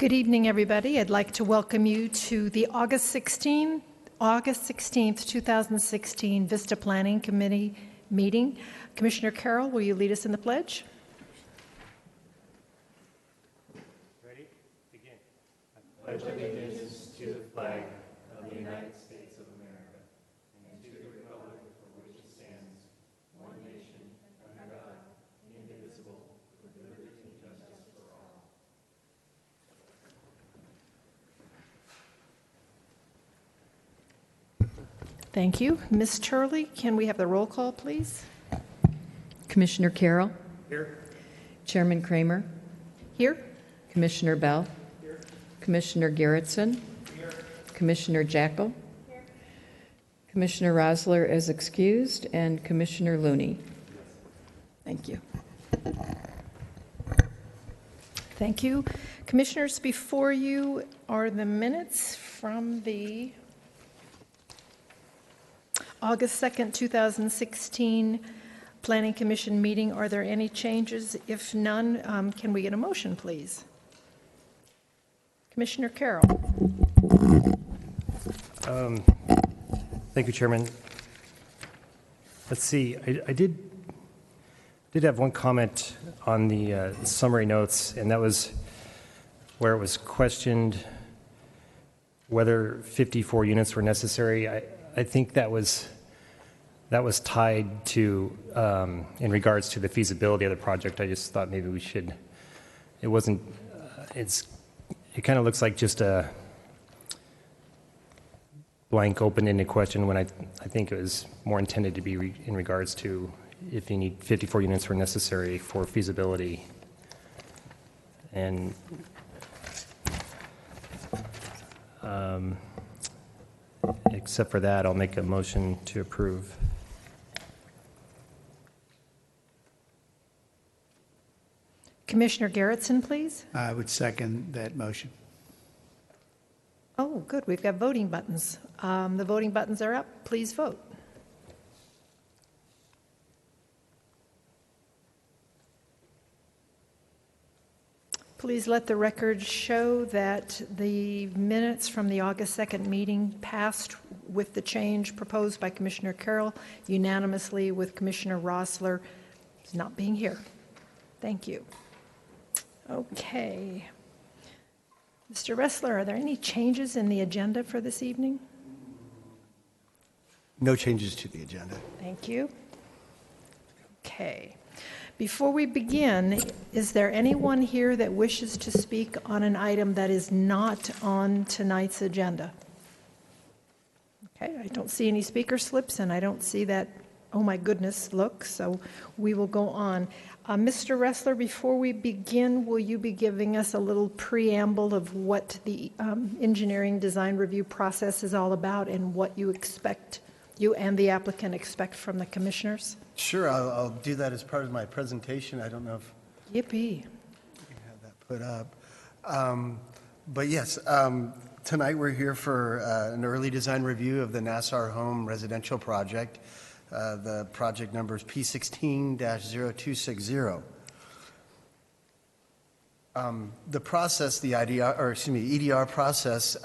Good evening, everybody. I'd like to welcome you to the August 16th, 2016 Vista Planning Committee meeting. Commissioner Carroll, will you lead us in the pledge? Ready? Begin. I pledge allegiance to the flag of the United States of America and to the republic for which it stands, one nation, under God, indivisible, with liberty and justice for all. Thank you. Ms. Turley, can we have the roll call, please? Commissioner Carroll. Here. Chairman Kramer. Here. Commissioner Bell. Here. Commissioner Garrettson. Here. Commissioner Jackal. Here. Commissioner Rosler is excused, and Commissioner Looney. Thank you. Thank you. Commissioners, before you are the minutes from the August 2nd, 2016 Planning Commission meeting. Are there any changes? If none, can we get a motion, please? Commissioner Carroll. Thank you, Chairman. Let's see. I did have one comment on the summary notes, and that was where it was questioned whether 54 units were necessary. I think that was tied to in regards to the feasibility of the project. I just thought maybe we should. It wasn't. It kind of looks like just a blank, open-ended question when I think it was more intended to be in regards to if you need 54 units were necessary for feasibility. And except for that, I'll make a motion to approve. Commissioner Garrettson, please. I would second that motion. Oh, good. We've got voting buttons. The voting buttons are up. Please vote. Please let the record show that the minutes from the August 2nd meeting passed with the change proposed by Commissioner Carroll unanimously, with Commissioner Rosler not being here. Thank you. Okay. Mr. Ressler, are there any changes in the agenda for this evening? No changes to the agenda. Thank you. Okay. Before we begin, is there anyone here that wishes to speak on an item that is not on tonight's agenda? Okay, I don't see any speaker slips, and I don't see that, oh my goodness, look, so we will go on. Mr. Ressler, before we begin, will you be giving us a little preamble of what the engineering design review process is all about and what you and the applicant expect from the commissioners? Sure, I'll do that as part of my presentation. I don't know if Yippee. we can have that put up. But yes, tonight we're here for an early design review of the Nassar Home residential project. The project number is P16-0260. The process, the EDR process,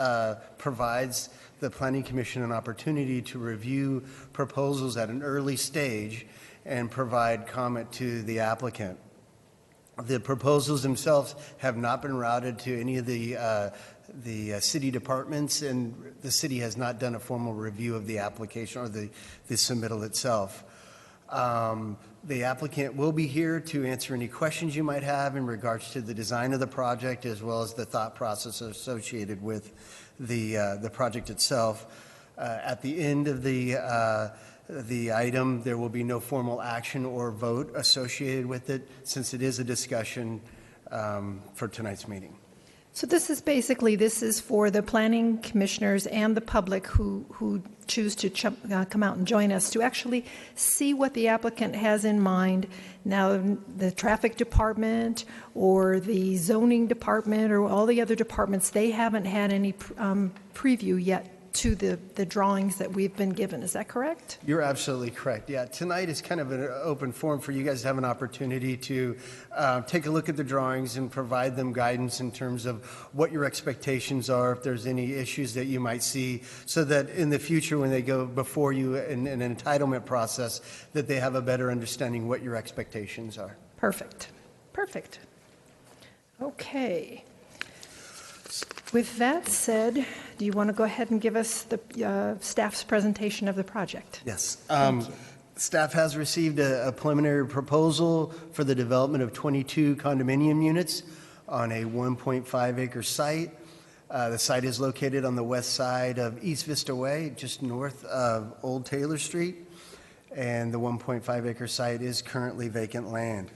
provides the Planning Commission an opportunity to review proposals at an early stage and provide comment to the applicant. The proposals themselves have not been routed to any of the city departments, and the city has not done a formal review of the application or the submittal itself. The applicant will be here to answer any questions you might have in regards to the design of the project, as well as the thought process associated with the project itself. At the end of the item, there will be no formal action or vote associated with it, since it is a discussion for tonight's meeting. So this is for the planning commissioners and the public who choose to come out and join us to actually see what the applicant has in mind. Now, the traffic department or the zoning department or all the other departments, they haven't had any preview yet to the drawings that we've been given. Is that correct? You're absolutely correct. Yeah, tonight is kind of an open forum for you guys to have an opportunity to take a look at the drawings and provide them guidance in terms of what your expectations are, if there's any issues that you might see, so that in the future when they go before you in an entitlement process, that they have a better understanding what your expectations are. Perfect. Perfect. Okay. With that said, do you want to go ahead and give us the staff's presentation of the project? Yes. Staff has received a preliminary proposal for the development of 22 condominium units on a 1.5 acre site. The site is located on the west side of East Vista Way, just north of Old Taylor Street, and the 1.5 acre site is currently vacant land.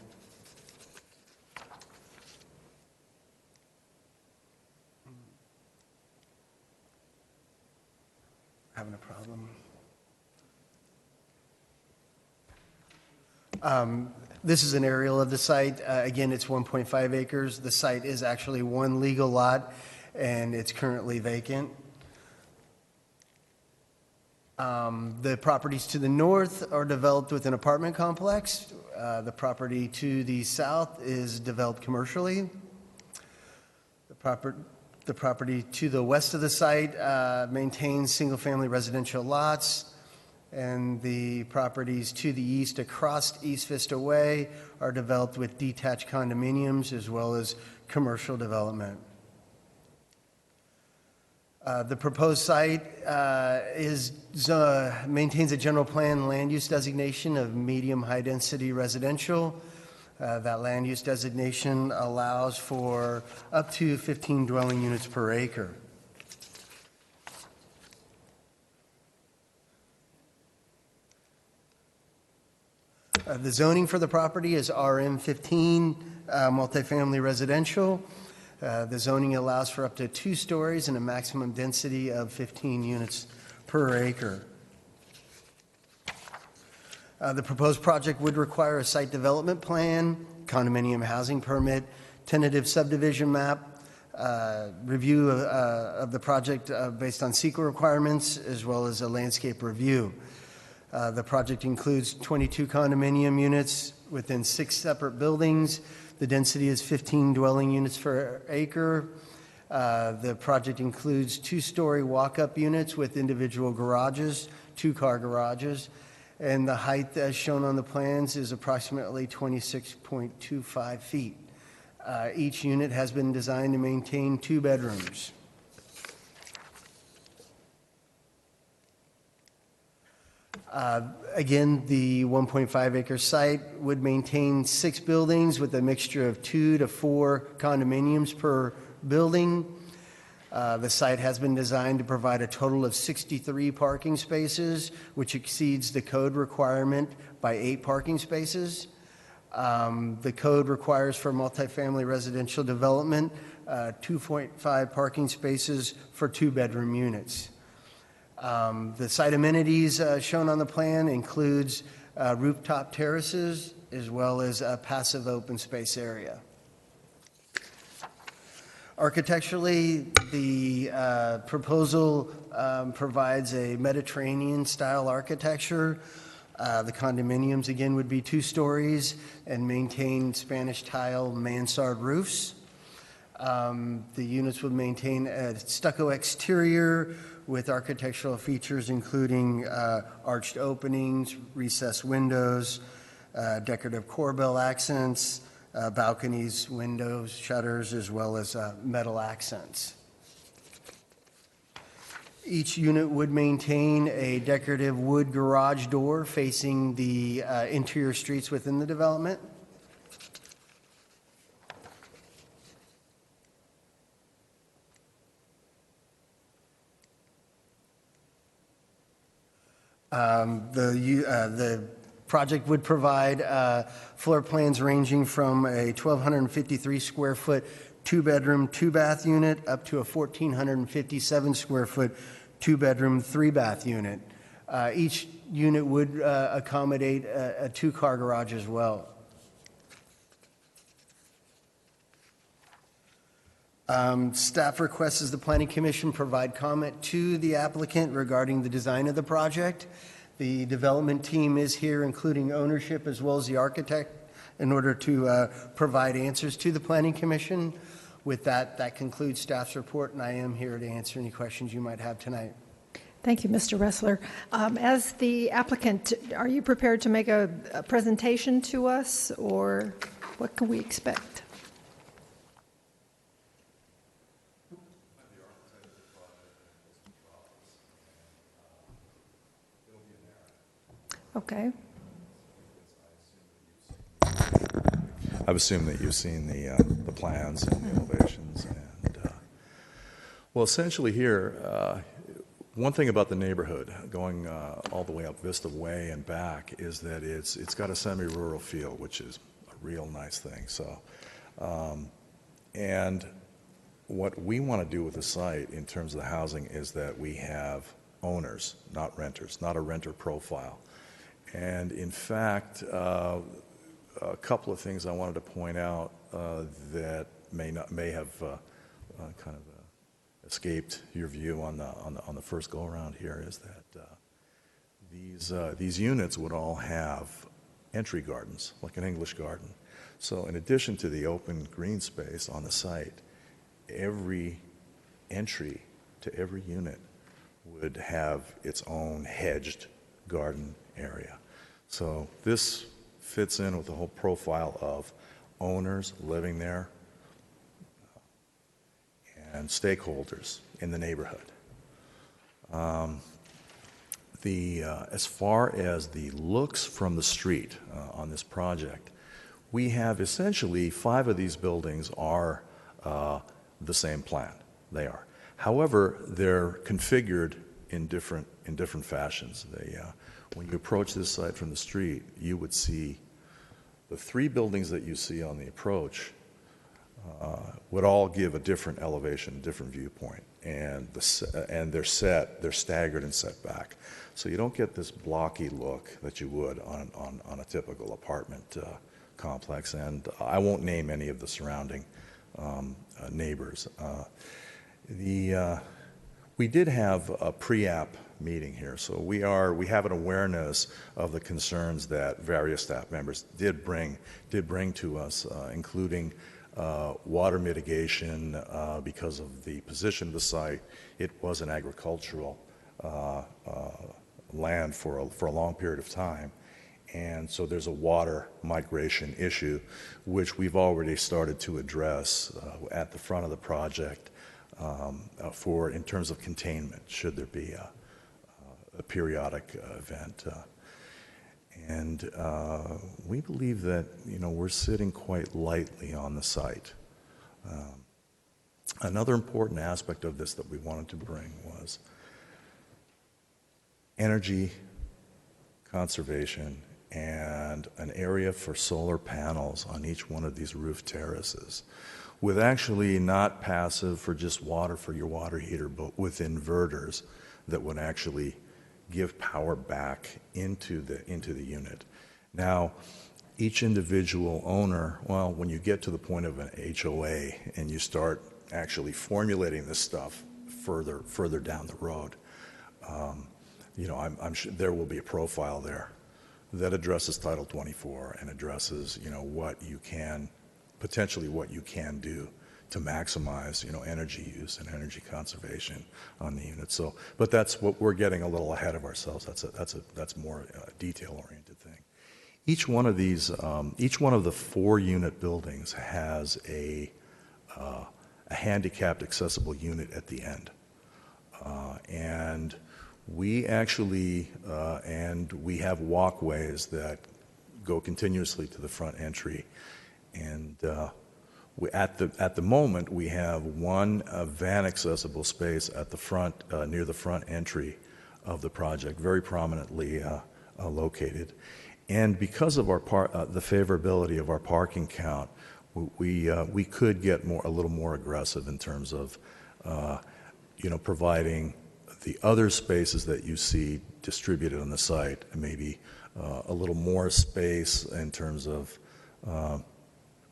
Having a problem. This is an aerial of the site. Again, it's 1.5 acres. The site is actually one legal lot, and it's currently vacant. The properties to the north are developed with an apartment complex. The property to the south is developed commercially. The property to the west of the site maintains single-family residential lots, and the properties to the east across East Vista Way are developed with detached condominiums as well as commercial development. The proposed site maintains a general plan land use designation of medium high-density residential. That land use designation allows for up to 15 dwelling units per acre. The zoning for the property is RM15, multifamily residential. The zoning allows for up to 2 stories and a maximum density of 15 units per acre. The proposed project would require a site development plan, condominium housing permit, tentative subdivision map, review of the project based on CEQA requirements, as well as a landscape review. The project includes 22 condominium units within 6 separate buildings. The density is 15 dwelling units per acre. The project includes 2-story walk-up units with individual garages, 2-car garages, and the height as shown on the plans is approximately 26.25 feet. Each unit has been designed to maintain 2 bedrooms. Again, the 1.5 acre site would maintain 6 buildings with a mixture of 2 to 4 condominiums per building. The site has been designed to provide a total of 63 parking spaces, which exceeds the code requirement by 8 parking spaces. The code requires for multifamily residential development 2.5 parking spaces for 2-bedroom units. The site amenities shown on the plan includes rooftop terraces as well as a passive open space area. Architecturally, the proposal provides a Mediterranean-style architecture. The condominiums, again, would be 2 stories and maintain Spanish tile mansard roofs. The units would maintain a stucco exterior with architectural features including arched openings, recessed windows, decorative corbel accents, balconies, windows, shutters, as well as metal accents. Each unit would maintain a decorative wood garage door facing the interior streets within the development. The project would provide floor plans ranging from a 1,253 square foot 2-bedroom, 2-bath unit up to a 1,457 square foot 2-bedroom, 3-bath unit. Each unit would accommodate a 2-car garage as well. Staff requests the Planning Commission provide comment to the applicant regarding the design of the project. The development team is here, including ownership as well as the architect, in order to provide answers to the Planning Commission. With that, that concludes staff's report, and I am here to answer any questions you might have tonight. Thank you, Mr. Ressler. As the applicant, are you prepared to make a presentation to us, or what can we expect? Okay. I've assumed that you've seen the plans and the elevations. And, well, essentially here, one thing about the neighborhood, going all the way up Vista Way and back, is that it's got a semi-rural feel, which is a real nice thing. So, and what we want to do with the site in terms of the housing is that we have owners, not renters, not a renter profile. And in fact, a couple of things I wanted to point out that may have kind of escaped your view on the first go around here is that these units would all have entry gardens, like an English garden. So in addition to the open green space on the site, every entry to every unit would have its own hedged garden area. So this fits in with the whole profile of owners living there and stakeholders in the neighborhood. As far as the looks from the street on this project, we have essentially 5 of these buildings are the same plan. They are. However, they're configured in different fashions. When you approach this site from the street, you would see the 3 buildings that you see on the approach would all give a different elevation, a different viewpoint, and they're staggered and set back, so you don't get this blocky look that you would on a typical apartment complex. And I won't name any of the surrounding neighbors. We did have a pre-app meeting here, so we have an awareness of the concerns that various staff members did bring to us, including water mitigation because of the position of the site. It was an agricultural land for a long period of time, and so there's a water migration issue, which we've already started to address at the front of the project in terms of containment, should there be a periodic event. And we believe that, we're sitting quite lightly on the site. Another important aspect of this that we wanted to bring was energy conservation and an area for solar panels on each one of these roof terraces, with actually not passive for just water for your water heater, but with inverters that would actually give power back into the unit. Now, each individual owner, well, when you get to the point of an HOA and you start actually formulating this stuff further down the road, I'm sure there will be a profile there that addresses Title 24 and addresses, what you can do to maximize, energy use and energy conservation on the unit. So, but that's what we're getting a little ahead of ourselves. That's more a detail-oriented thing. Each one of these, each one of the 4-unit buildings has a handicapped accessible unit at the end, and we actually we have walkways that go continuously to the front entry, and at the moment we have one van accessible space at the front near the front entry of the project, very prominently located. And because of our the favorability of our parking count, we could get a little more aggressive in terms of providing the other spaces that you see distributed on the site, and maybe a little more space in terms of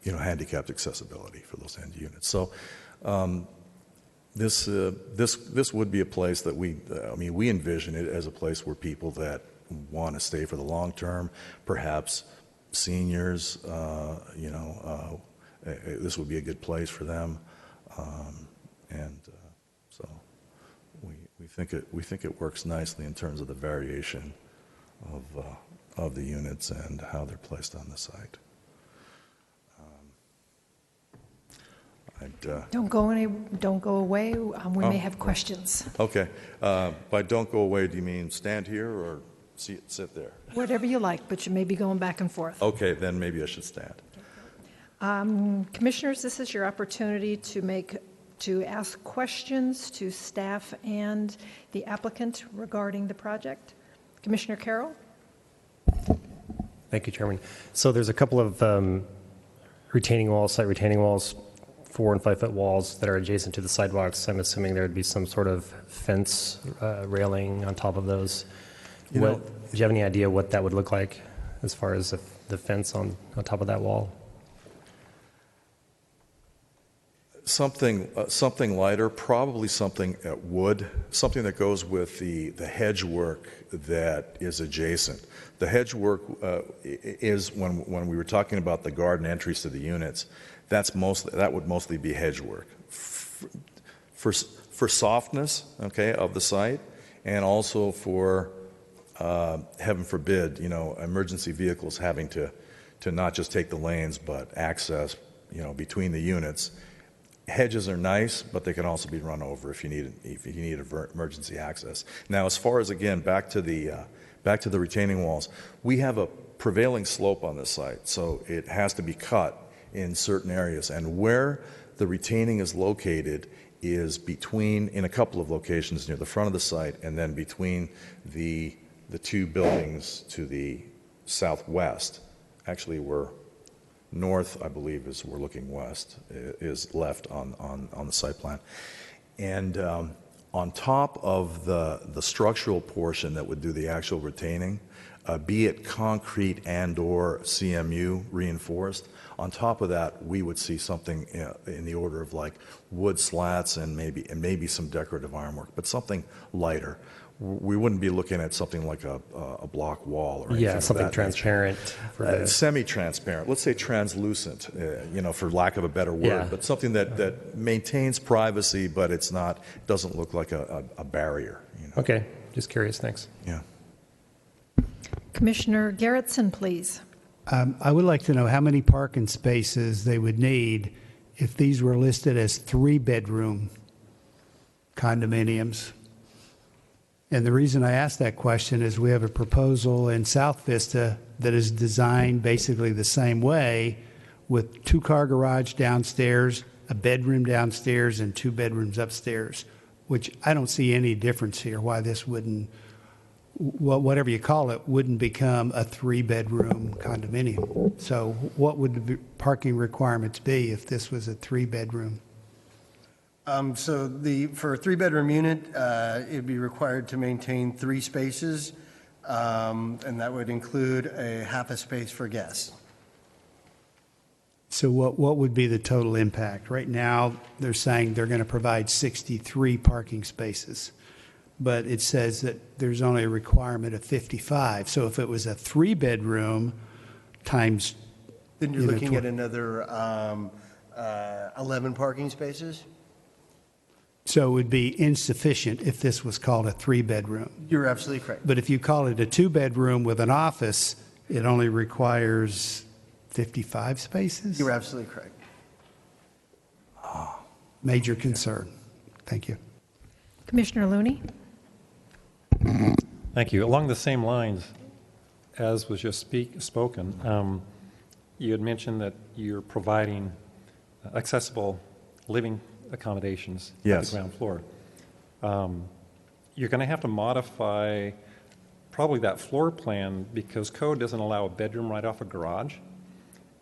handicapped accessibility for those end units. So this would be a place that we envision it as a place where people that want to stay for the long term, perhaps seniors, this would be a good place for them, so we think it works nicely in terms of the variation of the units and how they're placed on the site. Don't go away. We may have questions. Okay. By don't go away, do you mean stand here or sit there? Whatever you like, but you may be going back and forth. Okay, then maybe I should stand. Commissioners, this is your opportunity to ask questions to staff and the applicant regarding the project. Commissioner Carroll? Thank you, Chairman. So there's a couple of site retaining walls, 4 and 5 foot walls that are adjacent to the sidewalks. I'm assuming there would be some sort of fence railing on top of those. Do you have any idea what that would look like as far as the fence on top of that wall? Something lighter, probably something wood, something that goes with the hedge work that is adjacent. The hedge work is when we were talking about the garden entries to the units. That would mostly be hedge work for softness, okay, of the site, and also for heaven forbid, emergency vehicles having to not just take the lanes but access, between the units. Hedges are nice, but they can also be run over if you need emergency access. Now, as far as again back to the retaining walls, we have a prevailing slope on this site, so it has to be cut in certain areas. And where the retaining is located is in a couple of locations near the front of the site, and then between the two buildings to the southwest. Actually, we're north, I believe, we're looking west, is left on the site plan. And on top of the structural portion that would do the actual retaining, be it concrete and or CMU reinforced, on top of that, we would see something in the order of like wood slats and maybe some decorative ironwork, but something lighter. We wouldn't be looking at something like a block wall or anything. Yeah, something transparent. Semi-transparent. Let's say translucent, for lack of a better word. Yeah. But something that maintains privacy, but doesn't look like a barrier. Okay, just curious. Thanks. Yeah. Commissioner Garrettson, please. I would like to know how many parking spaces they would need if these were listed as 3-bedroom condominiums. And the reason I ask that question is we have a proposal in South Vista that is designed basically the same way, with 2-car garage downstairs, a bedroom downstairs, and 2 bedrooms upstairs, which I don't see any difference here why this wouldn't, whatever you call it, wouldn't become a 3-bedroom condominium. So what would the parking requirements be if this was a 3-bedroom? So for a 3-bedroom unit, it'd be required to maintain 3 spaces, and that would include a half a space for guests. So what would be the total impact? Right now, they're saying they're going to provide 63 parking spaces, but it says that there's only a requirement of 55. So if it was a 3-bedroom times... Then you're looking at another 11 parking spaces? So it would be insufficient if this was called a 3-bedroom. You're absolutely correct. But if you call it a 2-bedroom with an office, it only requires 55 spaces? You're absolutely correct. Major concern. Thank you. Commissioner Looney? Thank you. Along the same lines as was just spoken, you had mentioned that you're providing accessible living accommodations Yes. at the ground floor. You're going to have to modify probably that floor plan because code doesn't allow a bedroom right off a garage.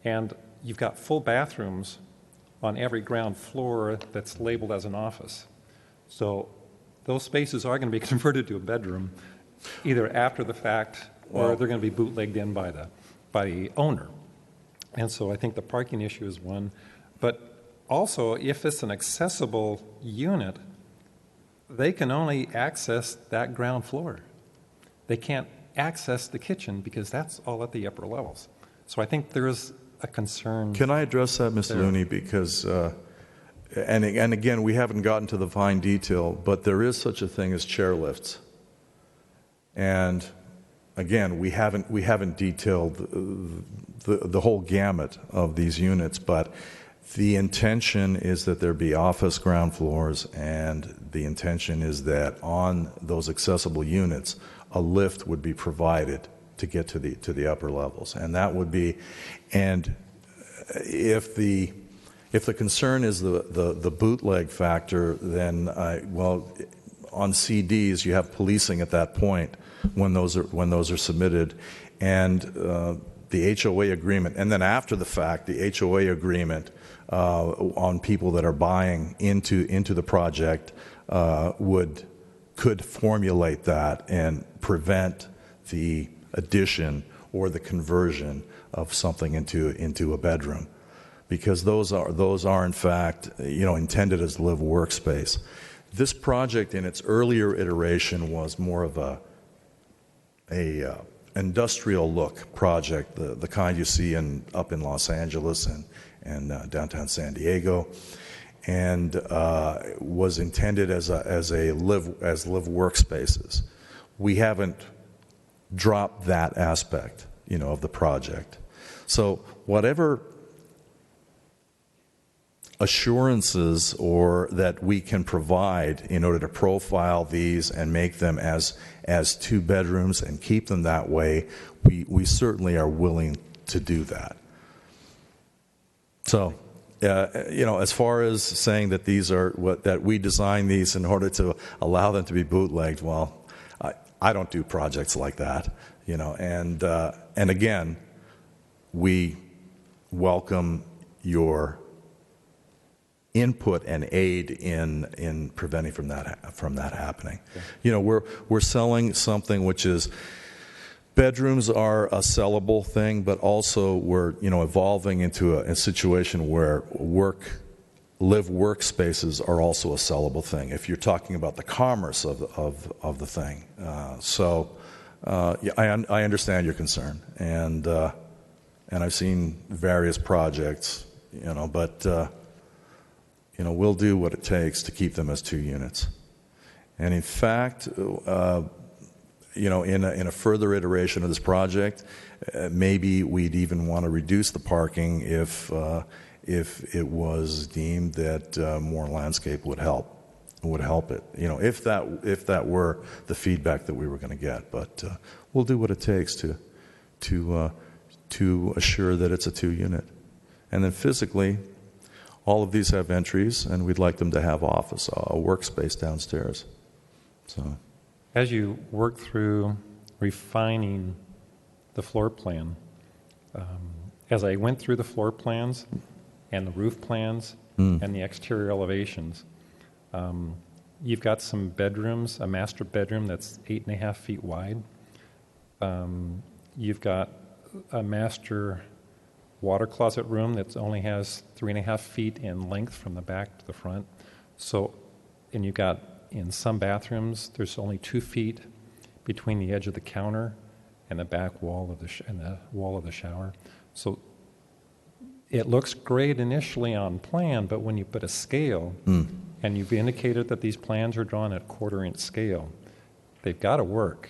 And you've got full bathrooms on every ground floor that's labeled as an office. So those spaces are going to be converted to a bedroom either after the fact or they're going to be bootlegged in by the owner. And so I think the parking issue is one. But also, if it's an accessible unit, they can only access that ground floor. They can't access the kitchen because that's all at the upper levels. So I think there is a concern. Can I address that, Mr. Looney? Because, and again, we haven't gotten to the fine detail, but there is such a thing as chairlifts. And again, we haven't detailed the whole gamut of these units, but the intention is that there be office ground floors, and the intention is that on those accessible units, a lift would be provided to get to the upper levels, and that would be, and if the concern is the bootleg factor, then well, on CDs you have policing at that point when those are submitted, and the HOA agreement, and then after the fact, the HOA agreement on people that are buying into the project could formulate that and prevent the addition or the conversion of something into a bedroom, because those are in fact intended as live workspace. This project in its earlier iteration was more of a industrial look project, the kind you see up in Los Angeles and downtown San Diego, and was intended as live workspaces. We haven't dropped that aspect, of the project. So whatever assurances or that we can provide in order to profile these and make them as 2 bedrooms and keep them that way, we certainly are willing to do that. So, as far as saying that these are that we designed these in order to allow them to be bootlegged, well, I don't do projects like that, and again, we welcome your input and aid in preventing from that happening. Okay. We're selling something which is, bedrooms are a sellable thing, but also we're evolving into a situation where live workspaces are also a sellable thing, if you're talking about the commerce of the thing. I understand your concern, and I've seen various projects, but we'll do what it takes to keep them as 2 units. And in fact, in a further iteration of this project, maybe we'd even want to reduce the parking if it was deemed that more landscape would help it. If that were the feedback that we were going to get. But we'll do what it takes to assure that it's a 2 unit. And then physically, all of these have entries, and we'd like them to have a workspace downstairs. So, as you work through refining the floor plan, as I went through the floor plans and the roof plans and the exterior elevations, you've got some bedrooms, a master bedroom that's 8.5 feet wide. You've got a master water closet room that only has 3.5 feet in length from the back to the front. So, and you've got, in some bathrooms, there's only 2 feet between the edge of the counter and the back wall of the wall of the shower. So it looks great initially on plan, but when you put a scale, and you've indicated that these plans are drawn at 1/4 inch scale, they've got to work.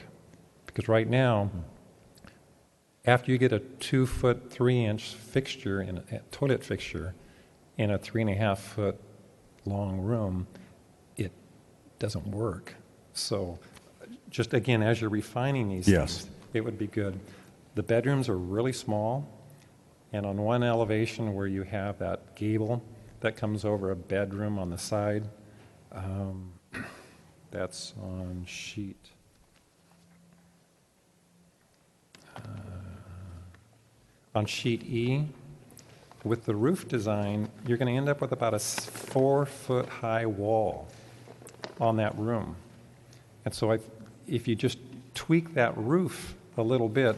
Because right now, after you get a 2-foot 3-inch fixture in a toilet fixture in a 3.5 foot long room, it doesn't work. So, just again, as you're refining these things, it would be good. The bedrooms are really small, and on one elevation where you have that gable that comes over a bedroom on the side, that's on sheet. On sheet E, with the roof design, you're going to end up with about a 4-foot high wall on that room. And so if you just tweak that roof a little bit,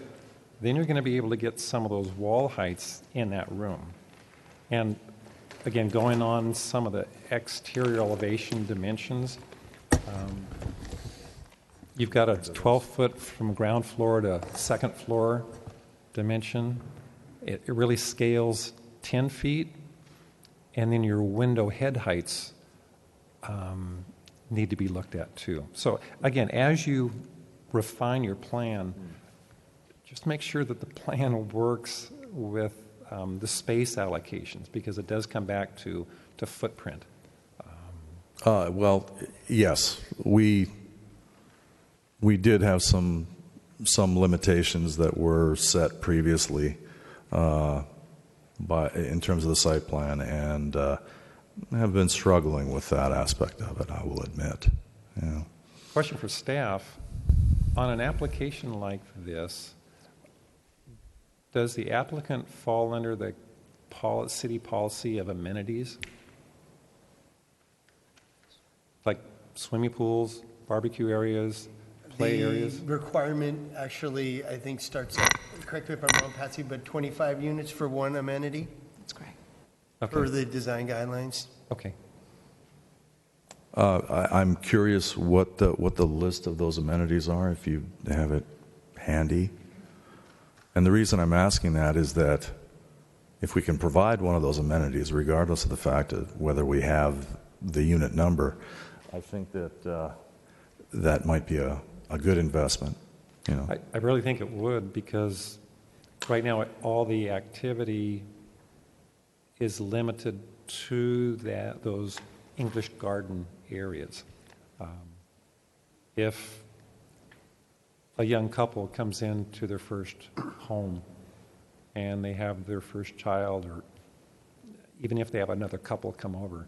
then you're going to be able to get some of those wall heights in that room. And again, going on some of the exterior elevation dimensions, you've got a 12-foot from ground floor to second floor dimension. It really scales 10 feet, and then your window head heights need to be looked at too. So again, as you refine your plan, just make sure that the plan works with the space allocations, because it does come back to footprint. Well, yes, we did have some limitations that were set previously in terms of the site plan, and have been struggling with that aspect of it, I will admit. Yeah. Question for staff. On an application like this, does the applicant fall under the city policy of amenities? Like swimming pools, barbecue areas, play areas? The requirement actually, I think, starts at, correct me if I'm wrong, Patsy, but 25 units for one amenity That's correct. per Okay. the design guidelines. Okay. I'm curious what the list of those amenities are, if you have it handy. And the reason I'm asking that is that if we can provide one of those amenities, regardless of the fact of whether we have the unit number, I think that that might be a good investment. You know. I really think it would, because right now all the activity is limited to those English garden areas. If a young couple comes into their first home and they have their first child, or even if they have another couple come over,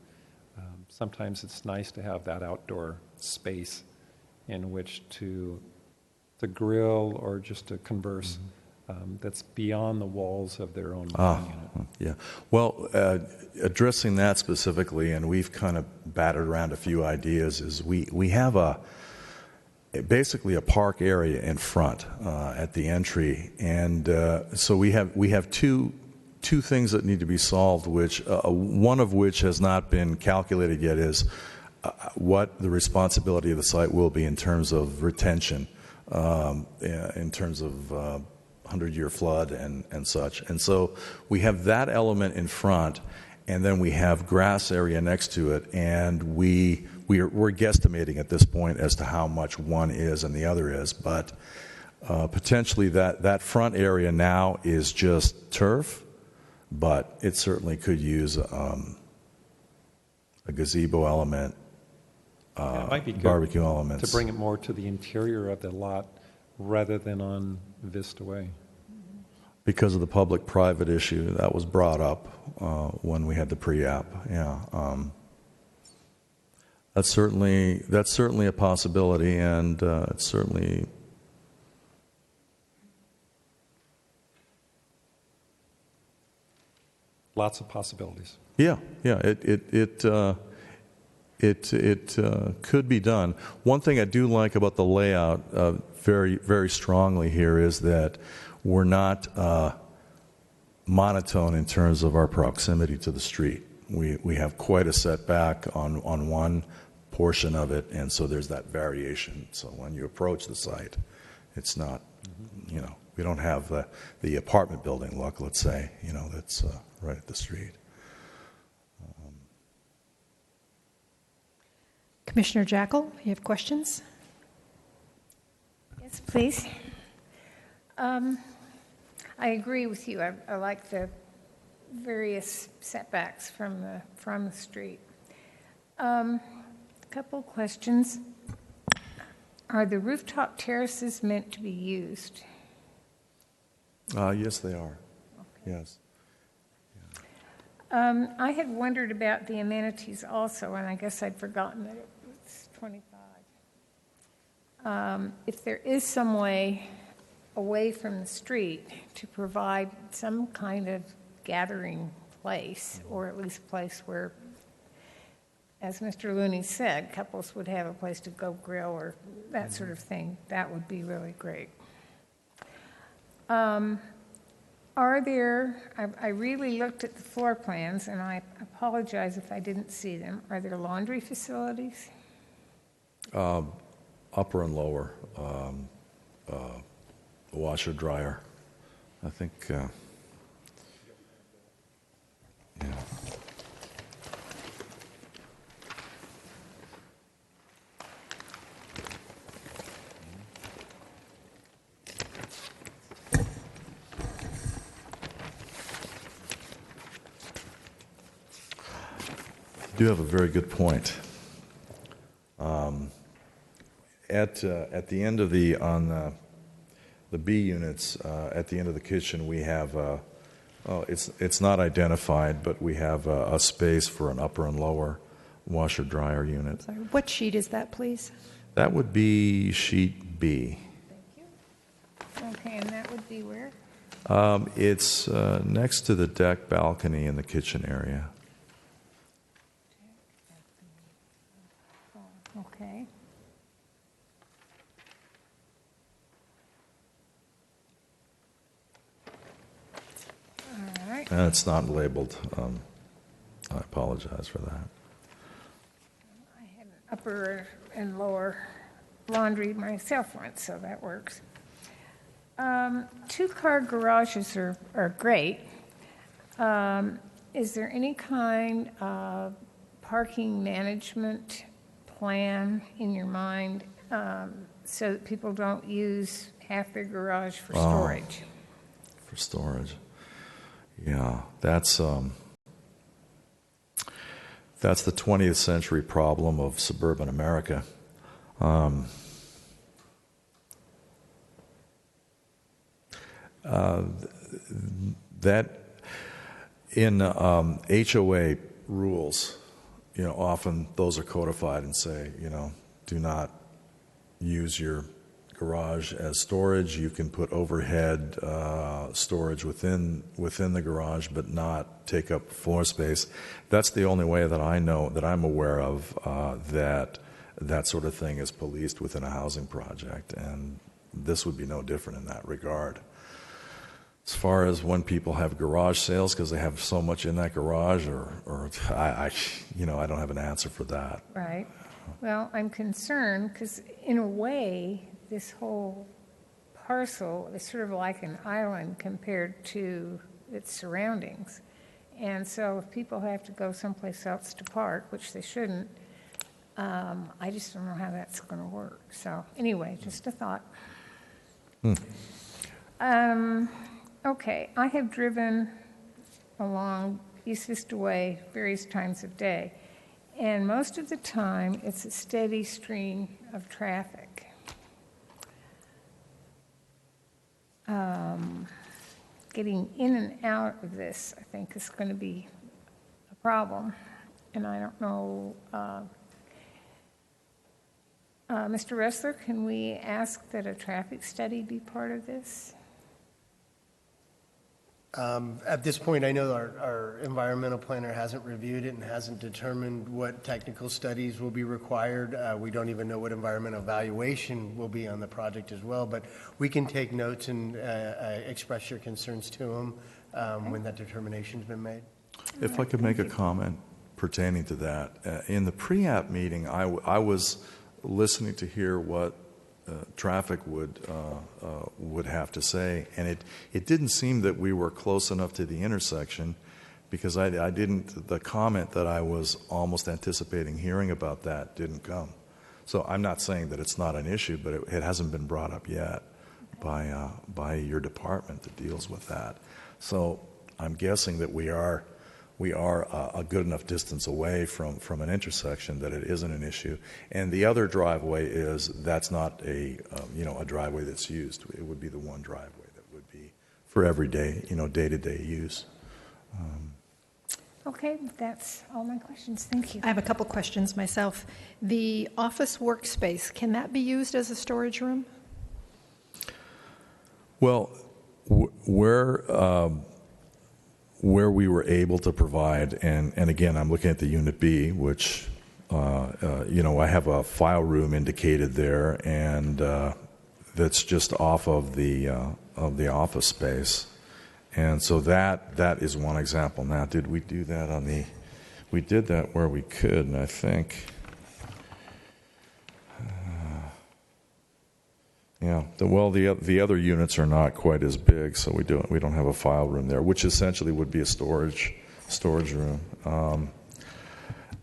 sometimes it's nice to have that outdoor space in which to grill or just to converse. That's beyond the walls of their own living unit. Yeah. Well, addressing that specifically, and we've kind of batted around a few ideas, is we have basically a park area in front at the entry, and so we have two things that need to be solved, which one of which has not been calculated yet, is what the responsibility of the site will be in terms of retention, in terms of 100-year flood and such. And so we have that element in front, and then we have grass area next to it, and we're guesstimating at this point as to how much one is and the other is, but potentially that front area now is just turf, but it certainly could use a gazebo element, It might be good barbecue elements. to bring it more to the interior of the lot rather than on Vista Way. Because of the public-private issue that was brought up when we had the pre-app, yeah. That's certainly a possibility, and it's certainly Lots of possibilities. yeah. It could be done. One thing I do like about the layout very, very strongly here is that we're not monotone in terms of our proximity to the street. We have quite a setback on one portion of it, and so there's that variation. So when you approach the site, it's not, we don't have the apartment building look, let's say, that's right at the street. Commissioner Jackal, you have questions? Yes, please. I agree with you. I like the various setbacks from the street. A couple questions. Are the rooftop terraces meant to be used? Yes, they are. Yes. I had wondered about the amenities also, and I guess I'd forgotten that it was 25. If there is some way away from the street to provide some kind of gathering place, or at least a place where, as Mr. Looney said, couples would have a place to go grill or that sort of thing, that would be really great. Are there, I really looked at the floor plans, and I apologize if I didn't see them. Are there laundry facilities? Upper and lower, washer, dryer. I think, yeah. You do have a very good point. At the end of the B units, at the end of the kitchen, we have it's not identified, but we have a space for an upper and lower washer dryer unit. Sorry, what sheet is that, please? That would be sheet B. Thank you. Okay, and that would be where? It's next to the deck balcony in the kitchen area. Okay. All right. And it's not labeled. I apologize for that. I had an upper and lower laundry myself once, so that works. Two-car garages are great. Is there any kind of parking management plan in your mind so that people don't use half their garage for storage? For storage. Yeah, that's the 20th century problem of suburban America. That in HOA rules, often those are codified and say, do not use your garage as storage. You can put overhead storage within the garage, but not take up floor space. That's the only way that I know, that I'm aware of, that sort of thing is policed within a housing project, and this would be no different in that regard. As far as when people have garage sales because they have so much in that garage, or I don't have an answer for that. Right. Well, I'm concerned because in a way, this whole parcel is sort of like an island compared to its surroundings. And so if people have to go someplace else to park, which they shouldn't, I just don't know how that's going to work. So anyway, just a thought. Okay, I have driven along East Vista Way various times of day, and most of the time it's a steady stream of traffic. Getting in and out of this, I think, is going to be a problem, and I don't know. Mr. Ressler, can we ask that a traffic study be part of this? At this point, I know our environmental planner hasn't reviewed it and hasn't determined what technical studies will be required. We don't even know what environmental evaluation will be on the project as well, but we can take notes and express your concerns to him when that determination's been made. If I could make a comment pertaining to that. In the pre-app meeting, I was listening to hear what traffic would have to say, and it didn't seem that we were close enough to the intersection, because the comment that I was almost anticipating hearing about that didn't come. So I'm not saying that it's not an issue, but it hasn't been brought up yet by your department that deals with that. So I'm guessing that we are a good enough distance away from an intersection that it isn't an issue. And the other driveway that's not a driveway that's used. It would be the one driveway that would be for everyday, day-to-day use. Okay, that's all my questions. Thank you. I have a couple questions myself. The office workspace, can that be used as a storage room? Well, where we were able to provide, and again, I'm looking at the Unit B, which, I have a file room indicated there, and that's just off of the of the office space. And so that is one example. Now, did we do that on the, we did that where we could, and I think, yeah, the other units are not quite as big, so we don't have a file room there, which essentially would be a storage room.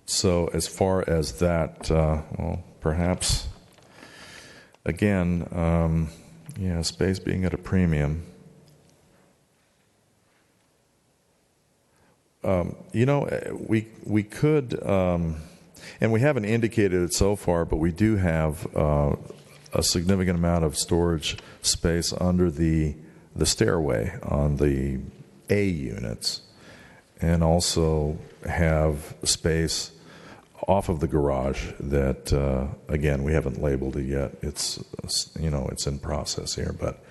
So as far as that, well, perhaps, again, space being at a premium. We could, and we haven't indicated it so far, but we do have a significant amount of storage space under the stairway on the A units, and also have space off of the garage that, again, we haven't labeled it yet. It's in process here, but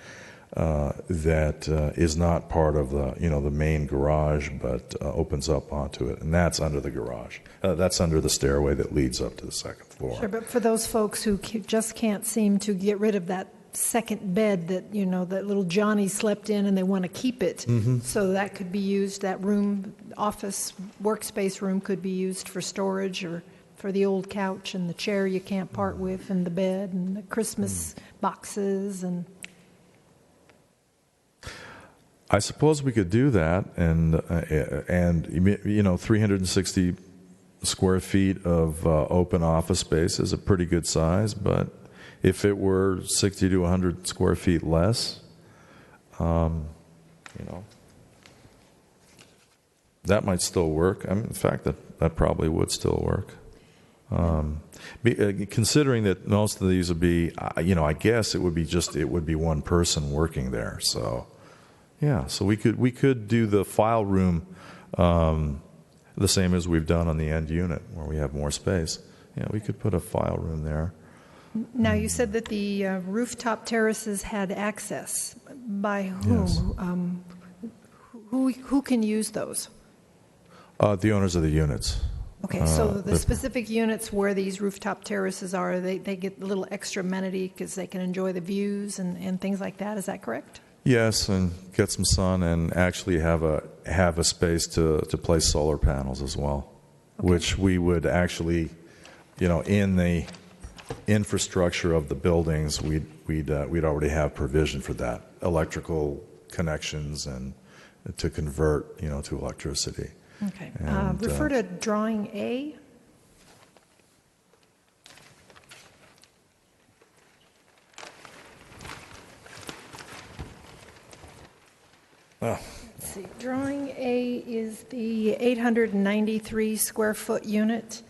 that is not part of the main garage, but opens up onto it, and that's under the garage. That's under the stairway that leads up to the second floor. Sure, but for those folks who just can't seem to get rid of that second bed that, that little Johnny slept in and they want to keep it, so that could be used, that room, office workspace room could be used for storage, or for the old couch and the chair you can't part with, and the bed and the Christmas boxes and... I suppose we could do that, and 360 square feet of open office space is a pretty good size. But if it were 60 to 100 square feet less, that might still work. I mean, in fact, that probably would still work. Considering that most of these would be, I guess it would be one person working there. So. Yeah, so we could do the file room the same as we've done on the end unit where we have more space. Yeah, we could put a file room there. Now, you said that the rooftop terraces had access. By whom? Yes. Who can use those? The owners of the units. Okay, so the specific units where these rooftop terraces are, they get a little extra amenity because they can enjoy the views and things like that. Is that correct? Yes, and get some sun, and actually have a space to place solar panels as well, which we would actually, in the infrastructure of the buildings, we'd already have provision for that, electrical connections and to convert, to electricity. Okay. And, refer to drawing A. Let's see. Drawing A is the 893 square foot unit.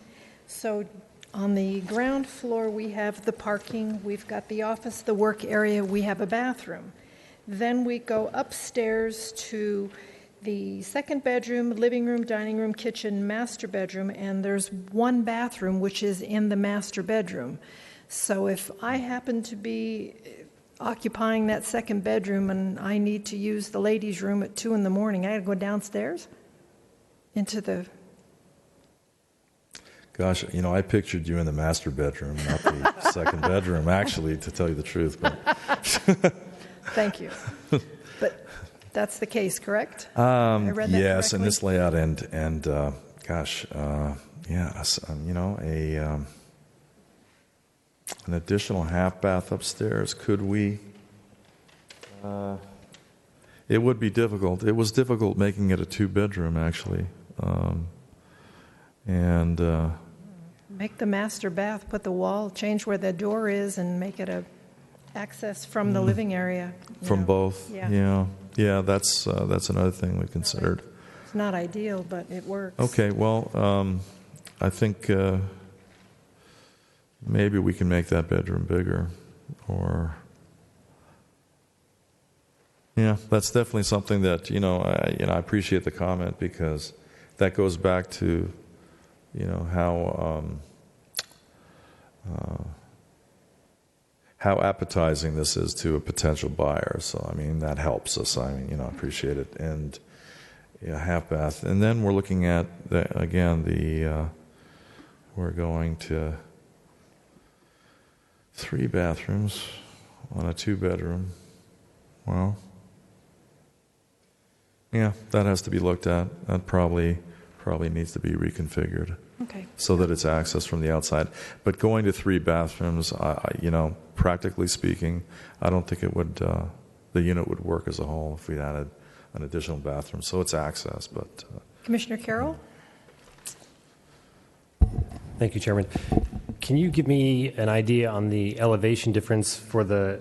So on the ground floor, we have the parking, we've got the office, the work area, we have a bathroom. Then we go upstairs to the second bedroom, living room, dining room, kitchen, master bedroom, and there's one bathroom which is in the master bedroom. So if I happen to be occupying that second bedroom and I need to use the ladies' room at 2 a.m, I got to go downstairs into the... Gosh, I pictured you in the master bedroom, not the second bedroom, actually, to tell you the truth. But Thank you. But that's the case, correct? I read that yes, in correctly? this layout, and an additional half bath upstairs. Could we? It would be difficult. It was difficult making it a 2-bedroom, actually, and. Make the master bath, put the wall, change where the door is, and make it a access from the living area. From both, Yeah. yeah. That's another thing we considered. It's not ideal, but it works. Okay, well, I think maybe we can make that bedroom bigger, or that's definitely something that I appreciate the comment, because that goes back to how appetizing this is to a potential buyer. So, that helps us. I appreciate it. And half bath. And then we're looking at, we're going to 3 bathrooms on a 2-bedroom. Well, Yeah, that has to be looked at. That probably needs to be reconfigured Okay. so that it's accessed from the outside. But going to 3 bathrooms, practically speaking, I don't think it would. The unit would work as a whole if we added an additional bathroom. So it's access, but. Commissioner Carroll? Thank you, Chairman. Can you give me an idea on the elevation difference for the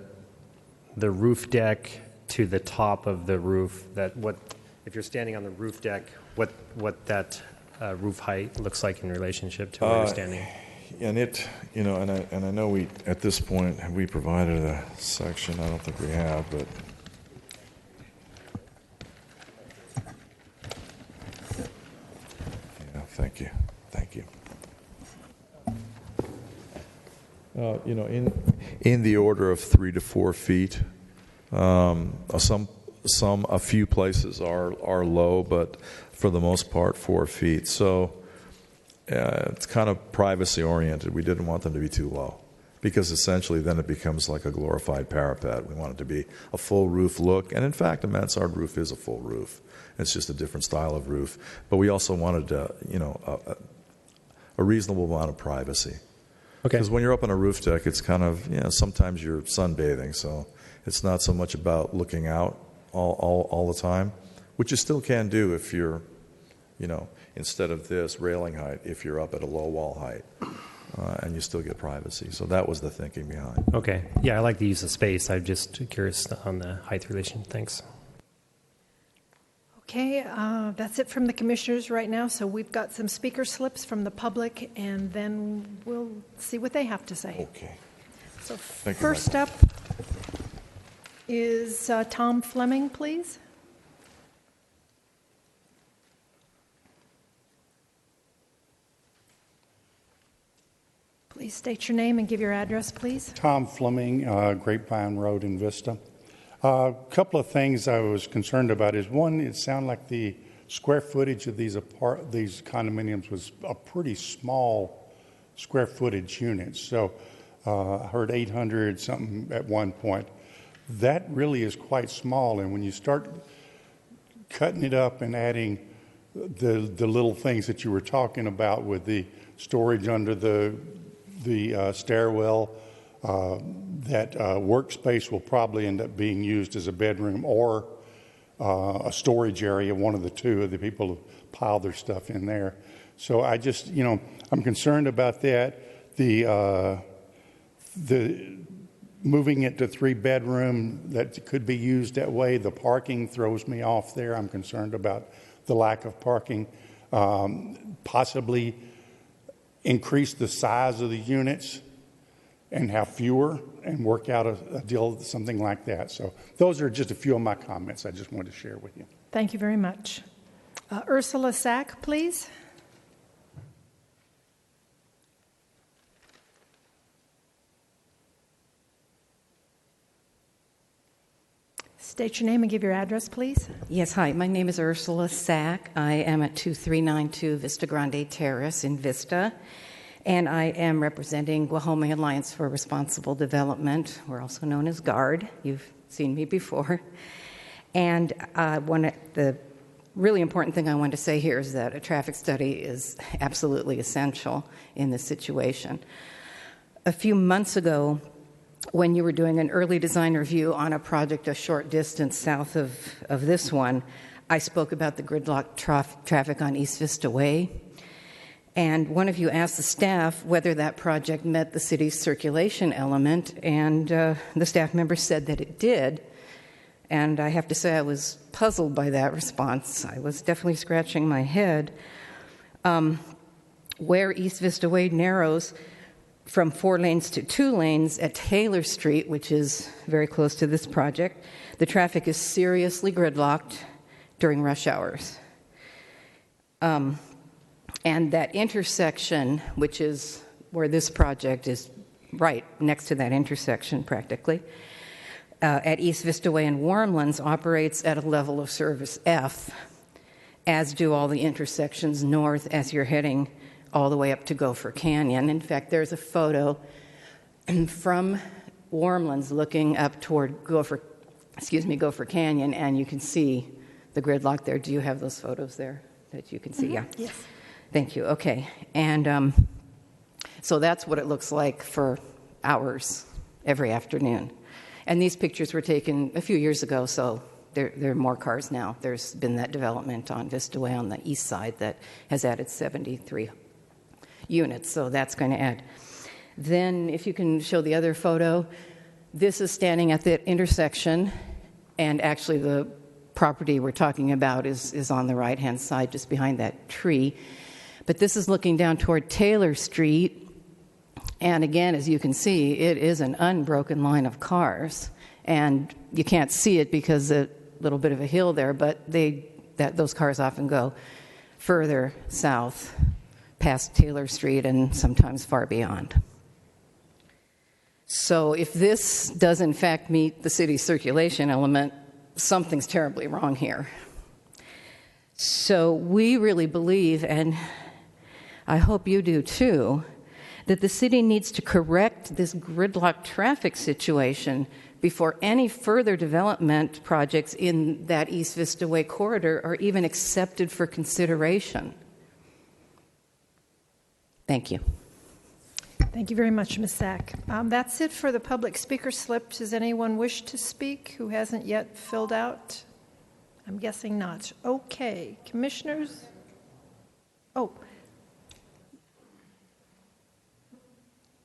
roof deck to the top of the roof? If you're standing on the roof deck, what that roof height looks like in relationship to where you're standing? And I know we at this point we provided a section. I don't think we have, but. Yeah, thank you. In the order of 3 to 4 feet. A few places are low, but for the most part 4 feet. So it's kind of privacy oriented. We didn't want them to be too low, because essentially then it becomes like a glorified parapet. We want it to be a full roof look, and in fact, a mansard roof is a full roof. It's just a different style of roof. But we also wanted a reasonable amount of privacy. Okay. Because when you're up on a roof deck, it's kind of, sometimes you're sunbathing, so it's not so much about looking out all the time, which you still can do if you're, instead of this railing height, if you're up at a low wall height, and you still get privacy. So that was the thinking behind. Okay. Yeah, I like the use of space. I'm just curious on the height relation. Thanks. Okay, that's it from the commissioners right now. So we've got some speaker slips from the public, and then we'll see what they have to say. Okay. So Thank you, first Michael. up is Tom Fleming, please. Please state your name and give your address, please. Tom Fleming, Grapevine Road in Vista. A couple of things I was concerned about is, one, it sounded like the square footage of these condominiums was a pretty small square footage units. So I heard 800 something at one point. That really is quite small, and when you start cutting it up and adding the little things that you were talking about with the storage under the stairwell, that workspace will probably end up being used as a bedroom or a storage area, one of the two of the people who pile their stuff in there. So I just, I'm concerned about that. The moving it to 3-bedroom that could be used that way, the parking throws me off there. I'm concerned about the lack of parking. Possibly increase the size of the units and have fewer and work out a deal, something like that. So those are just a few of my comments I just wanted to share with you. Thank you very much. Ursula Sack, please. State your name and give your address, please. Yes, hi. My name is Ursula Sack. I am at 2392 Vista Grande Terrace in Vista, and I am representing Guajome Alliance for Responsible Development. We're also known as GUARD. You've seen me before. And the really important thing I want to say here is that a traffic study is absolutely essential in this situation. A few months ago, when you were doing an early design review on a project a short distance south of this one, I spoke about the gridlock traffic on East Vista Way. And one of you asked the staff whether that project met the city's circulation element, and the staff member said that it did. And I have to say I was puzzled by that response. I was definitely scratching my head. Where East Vista Way narrows from 4 lanes to 2 lanes at Taylor Street, which is very close to this project, the traffic is seriously gridlocked during rush hours. And that intersection, which is where this project is right next to that intersection practically, at East Vista Way and Warmlands operates at a level of service F, as do all the intersections north as you're heading all the way up to Gopher Canyon. In fact, there's a photo from Warmlands looking up toward Gopher Canyon, and you can see the gridlock there. Do you have those photos there that you can see? Yeah. Yes. Thank you. Okay. And so that's what it looks like for hours every afternoon. And these pictures were taken a few years ago, so there are more cars now. There's been that development on Vista Way on the east side that has added 73 units, so that's going to add. Then if you can show the other photo, this is standing at the intersection, and actually the property we're talking about is on the right-hand side, just behind that tree. But this is looking down toward Taylor Street, and again, as you can see, it is an unbroken line of cars, and you can't see it because a little bit of a hill there, but those cars often go further south past Taylor Street and sometimes far beyond. So if this does in fact meet the city's circulation element, something's terribly wrong here. So we really believe, and I hope you do too, that the city needs to correct this gridlock traffic situation before any further development projects in that East Vista Way corridor are even accepted for consideration. Thank you. Thank you very much, Ms. Sack. That's it for the public speaker slip. Does anyone wish to speak who hasn't yet filled out? I'm guessing not. Okay, commissioners? Oh.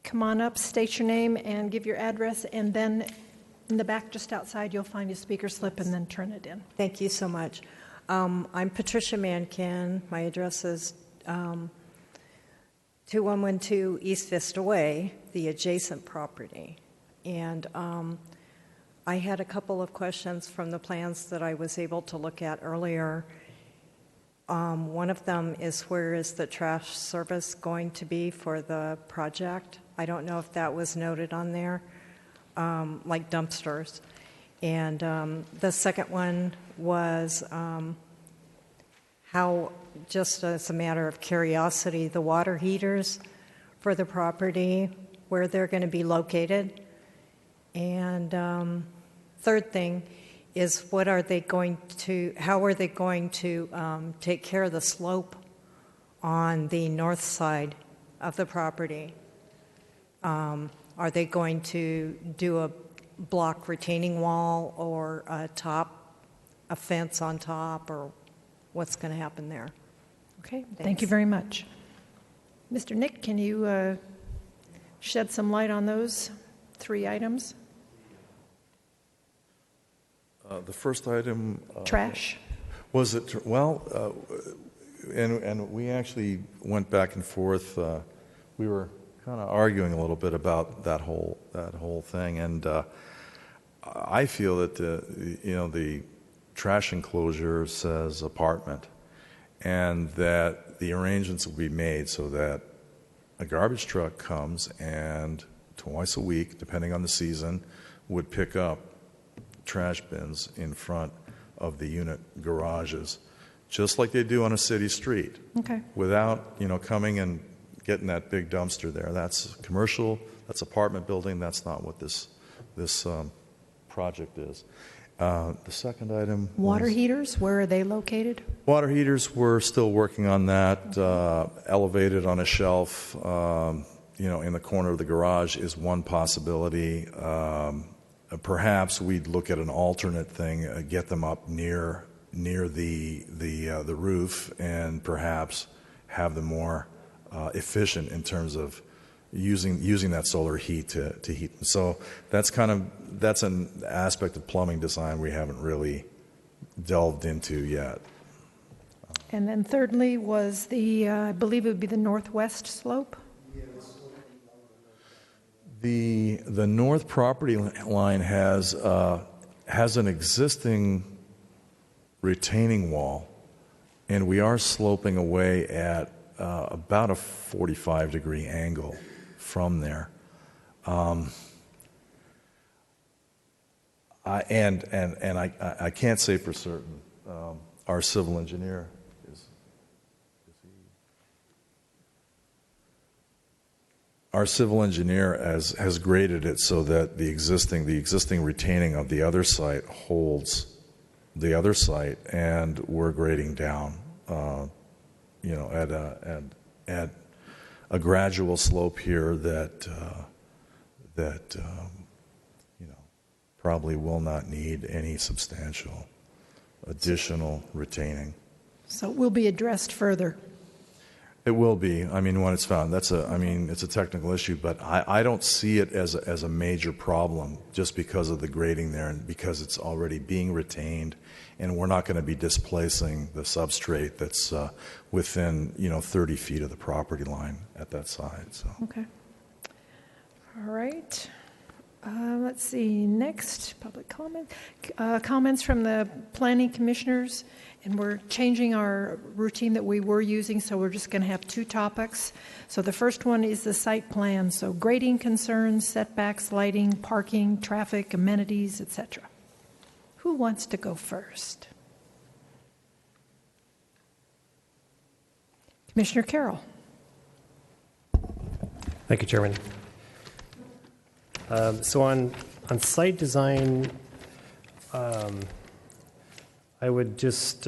Come on up, state your name and give your address, and then in the back just outside you'll find a speaker slip and then turn it in. Thank you so much. I'm Patricia Mankin. My address is 2112 East Vista Way, the adjacent property. And I had a couple of questions from the plans that I was able to look at earlier. One of them is, where is the trash service going to be for the project? I don't know if that was noted on there, like dumpsters. And the second one was how, just as a matter of curiosity, the water heaters for the property, where they're going to be located. And third thing is, how are they going to take care of the slope on the north side of the property? Are they going to do a block retaining wall or a fence on top, or what's going to happen there? Okay, Thanks. Thank you very much. Mr. Nick, can you shed some light on those three items? The first item Trash. was it? Well, and we actually went back and forth. We were kind of arguing a little bit about that whole thing, and I feel that the trash enclosure says apartment, and that the arrangements will be made so that a garbage truck comes and twice a week, depending on the season, would pick up trash bins in front of the unit garages, just like they do on a city street. Okay. Without coming and getting that big dumpster there. That's commercial. That's apartment building. That's not what this project is. The second item. Water heaters, where are they located? Water heaters, we're still working on that. Elevated on a shelf, in the corner of the garage is one possibility. Perhaps we'd look at an alternate thing, get them up near the roof, and perhaps have them more efficient in terms of using that solar heat to heat them. So that's an aspect of plumbing design we haven't really delved into yet. And then thirdly was I believe it would be the northwest slope? The north property line has an existing retaining wall, and we are sloping away at about a 45-degree angle from there. I can't say for certain. Our civil engineer has graded it so that the existing retaining of the other site holds the other site, and we're grading down, at a gradual slope here that probably will not need any substantial additional retaining. So it will be addressed further. It will be. I mean, when it's found, it's a technical issue, but I don't see it as a major problem just because of the grading there and because it's already being retained, and we're not going to be displacing the substrate that's within 30 feet of the property line at that side. So. Okay. All right. Let's see. Next, public comment. Comments from the planning commissioners. And we're changing our routine that we were using, so we're just going to have 2 topics. So the first one is the site plan. So grading concerns, setbacks, lighting, parking, traffic, amenities, etc. Who wants to go first? Commissioner Carroll. Thank you, Chairman. So on site design, I would just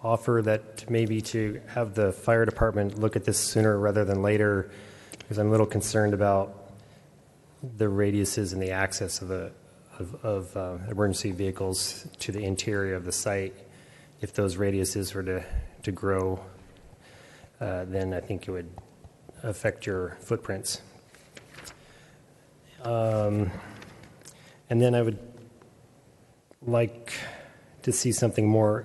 offer that maybe to have the fire department look at this sooner rather than later, because I'm a little concerned about the radiuses and the access of emergency vehicles to the interior of the site. If those radiuses were to grow, then I think it would affect your footprints. And then I would like to see something more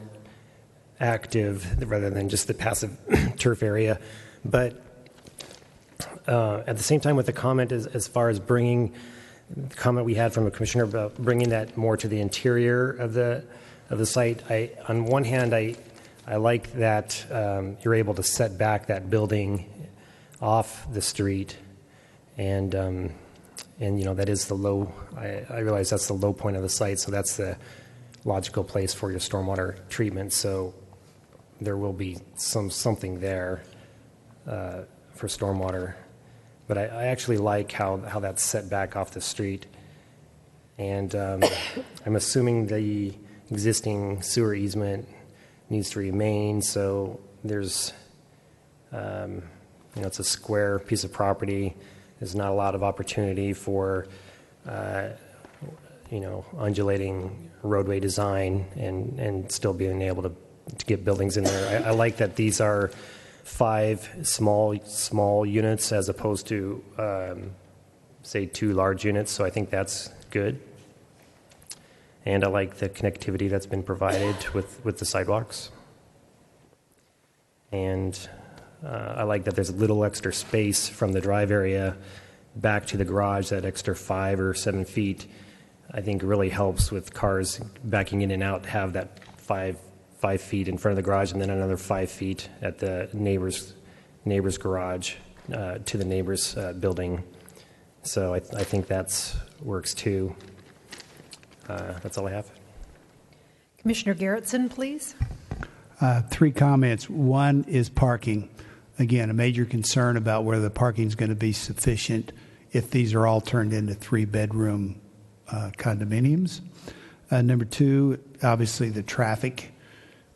active rather than just the passive turf area. But at the same time, with the comment as far as bringing the comment we had from the commissioner about bringing that more to the interior of the site, on one hand, I like that you're able to set back that building off the street, and that is the low. I realize that's the low point of the site, so that's the logical place for your stormwater treatment. So there will be something there for stormwater, but I actually like how that's set back off the street, and I'm assuming the existing sewer easement needs to remain. So there's it's a square piece of property. There's not a lot of opportunity for undulating roadway design and still being able to get buildings in there. I like that these are 5 small units as opposed to say 2 large units. So I think that's good. And I like the connectivity that's been provided with the sidewalks. And I like that there's a little extra space from the drive area back to the garage. That extra 5 or 7 feet, I think, really helps with cars backing in and out, have that 5 feet in front of the garage and then another 5 feet at the neighbor's garage to the neighbor's building. So I think that works too. That's all I have. Commissioner Garrettson, please. 3 comments. One is parking. Again, a major concern about whether the parking is going to be sufficient if these are all turned into 3-bedroom condominiums. Number 2, obviously the traffic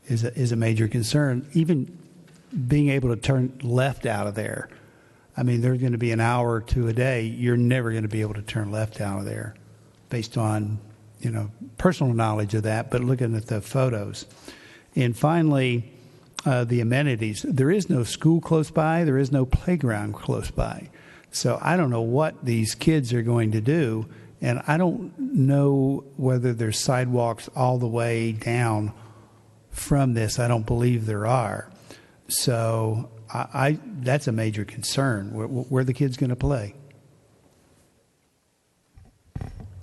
is a major concern. Even being able to turn left out of there. I mean, there's going to be an hour or 2 a day. You're never going to be able to turn left out of there based on, personal knowledge of that, but looking at the photos. And finally, the amenities. There is no school close by. There is no playground close by. So I don't know what these kids are going to do, and I don't know whether there's sidewalks all the way down from this. I don't believe there are. So that's a major concern. Where are the kids going to play?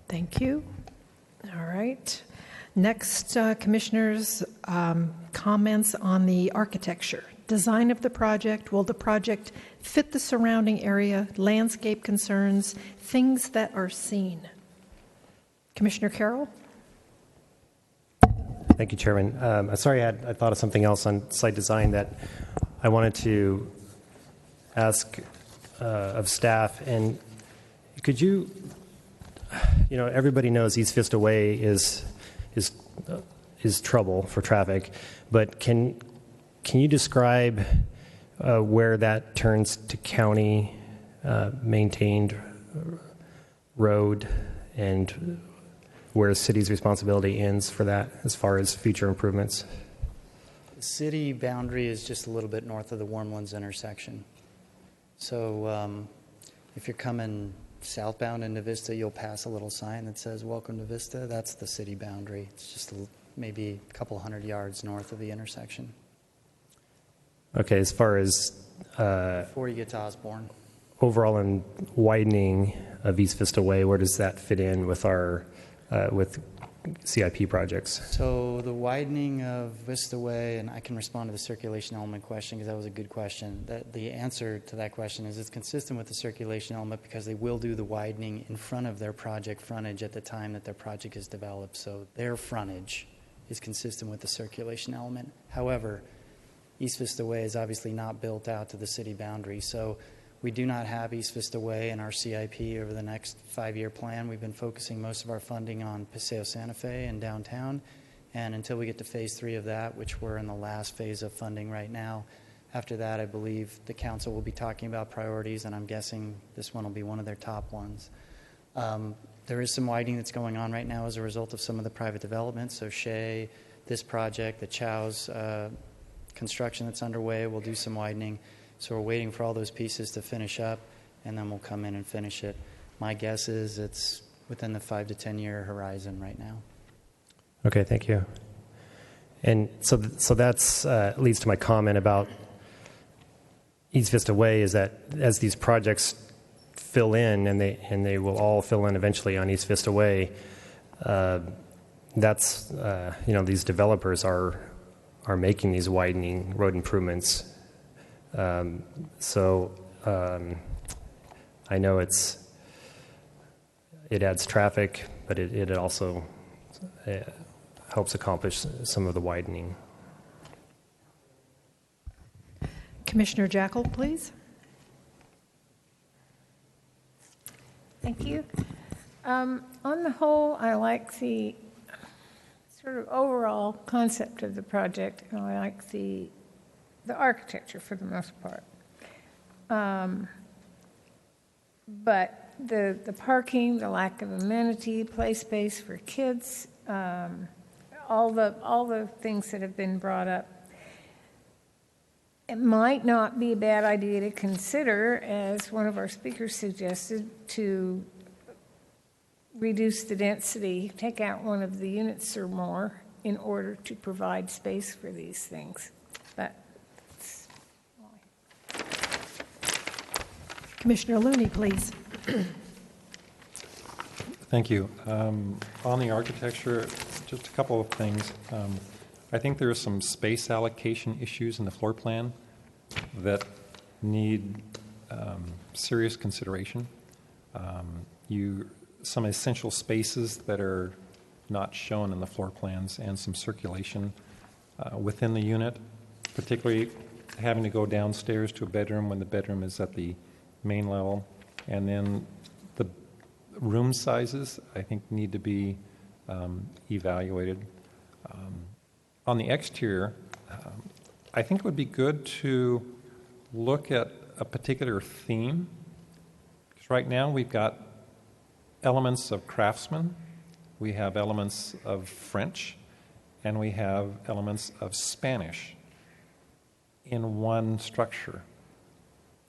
Thank you. All right. Next, Commissioners, comments on the architecture. Design of the project. Will the project fit the surrounding area? Landscape concerns. Things that are seen. Commissioner Carroll? Thank you, Chairman. I'm sorry, I thought of something else on site design that I wanted to ask of staff. And could you, everybody knows East Vista Way is is trouble for traffic, but can you describe where that turns to county maintained road and where the city's responsibility ends for that as far as future improvements? The city boundary is just a little bit north of the Wormlands intersection. So if you're coming southbound into Vista, you'll pass a little sign that says "Welcome to Vista." That's the city boundary. It's just maybe a couple hundred yards north of the intersection. Okay, as far as Before you get to Osborne. overall and widening of East Vista Way, where does that fit in with our with CIP projects? So the widening of Vista Way, and I can respond to the circulation element question because that was a good question. The answer to that question is it's consistent with the circulation element because they will do the widening in front of their project frontage at the time that their project is developed. So their frontage is consistent with the circulation element. However, East Vista Way is obviously not built out to the city boundary. So we do not have East Vista Way in our CIP over the next 5-year plan. We've been focusing most of our funding on Paseo Santa Fe and downtown. And until we get to phase 3 of that, which we're in the last phase of funding right now, after that, I believe the council will be talking about priorities, and I'm guessing this one will be one of their top ones. There is some widening that's going on right now as a result of some of the private developments. So Shea, this project, the Chow's construction that's underway, will do some widening. So we're waiting for all those pieces to finish up, and then we'll come in and finish it. My guess is it's within the 5 to 10 year horizon right now. Okay, thank you. And so that's leads to my comment about East Vista Way, is that as these projects fill in, and they will all fill in eventually on East Vista Way, that's these developers are making these widening road improvements. I know it adds traffic, but it also helps accomplish some of the widening. Commissioner Jackal, please. Thank you. On the whole, I like the sort of overall concept of the project, and I like the architecture for the most part. But the parking, the lack of amenity, play space for kids, all the things that have been brought up, it might not be a bad idea to consider, as one of our speakers suggested, to reduce the density, take out one of the units or more in order to provide space for these things. But Commissioner Looney, please. Thank you. On the architecture, just a couple of things. I think there are some space allocation issues in the floor plan that need serious consideration. Some essential spaces that are not shown in the floor plans, and some circulation within the unit, particularly having to go downstairs to a bedroom when the bedroom is at the main level. And then the room sizes, I think, need to be evaluated. On the exterior, I think it would be good to look at a particular theme. Because right now we've got elements of Craftsman, we have elements of French, and we have elements of Spanish in one structure.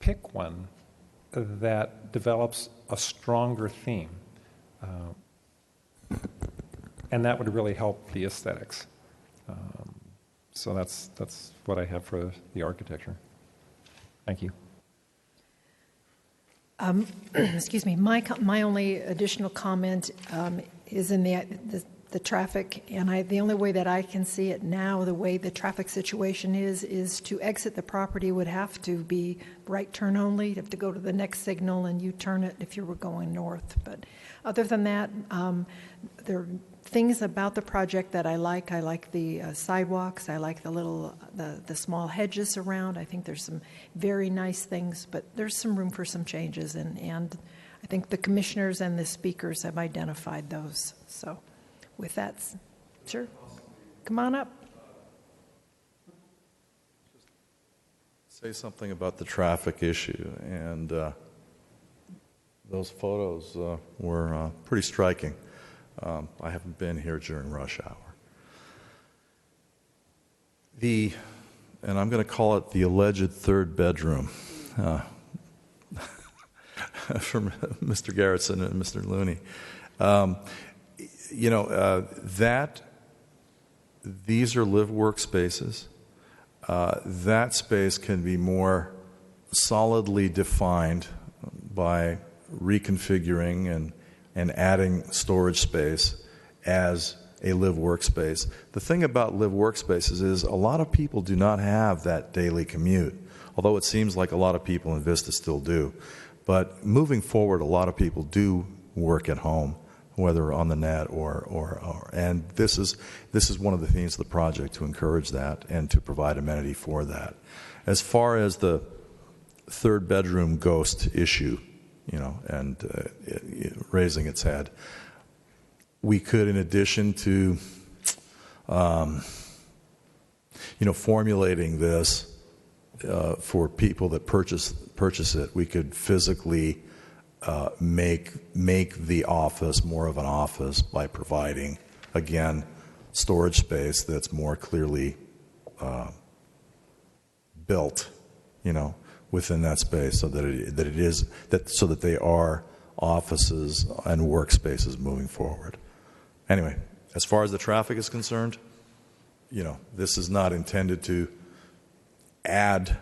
Pick one that develops a stronger theme. And that would really help the aesthetics. So that's what I have for the architecture. Thank you. Excuse me. My only additional comment is in the traffic, and the only way that I can see it now, the way the traffic situation is to exit the property would have to be right turn only. You'd have to go to the next signal and you turn it if you were going north. But other than that, there are things about the project that I like. I like the sidewalks. I like the small hedges around. I think there's some very nice things, but there's some room for some changes, and I think the commissioners and the speakers have identified those. So with that, sure. Come on up. Say something about the traffic issue, and those photos were pretty striking. I haven't been here during rush hour. And I'm going to call it the alleged third bedroom from Mr. Garrettson and Mr. Looney. These are live workspaces. That space can be more solidly defined by reconfiguring and adding storage space as a live workspace. The thing about live workspaces is a lot of people do not have that daily commute, although it seems like a lot of people in Vista still do. But moving forward, a lot of people do work at home, whether on the net and this is one of the themes of the project, to encourage that and to provide amenity for that. As far as the third bedroom ghost issue, and raising its head, we could, in addition to formulating this for people that purchase it, we could physically make the office more of an office by providing, again, storage space that's more clearly built, within that space, so that they are offices and workspaces moving forward. Anyway, as far as the traffic is concerned, this is not intended to add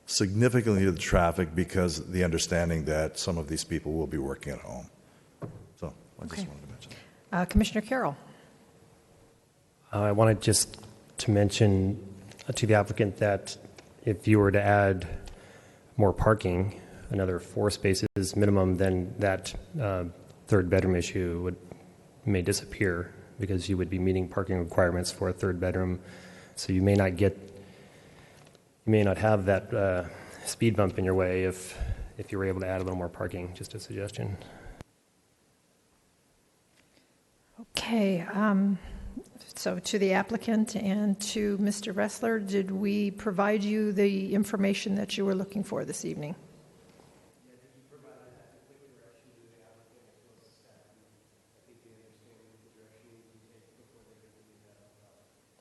significantly to the traffic, because the understanding that some of these people will be working at home. So I just wanted to mention that. Commissioner Carroll. I wanted just to mention to the applicant that if you were to add more parking, another 4 spaces minimum, then that third bedroom issue may disappear, because you would be meeting parking requirements for a third bedroom. So you may not have that speed bump in your way if you were able to add a little more parking. Just a suggestion. Okay. So to the applicant and to Mr. Ressler, did we provide you the information that you were looking for this evening?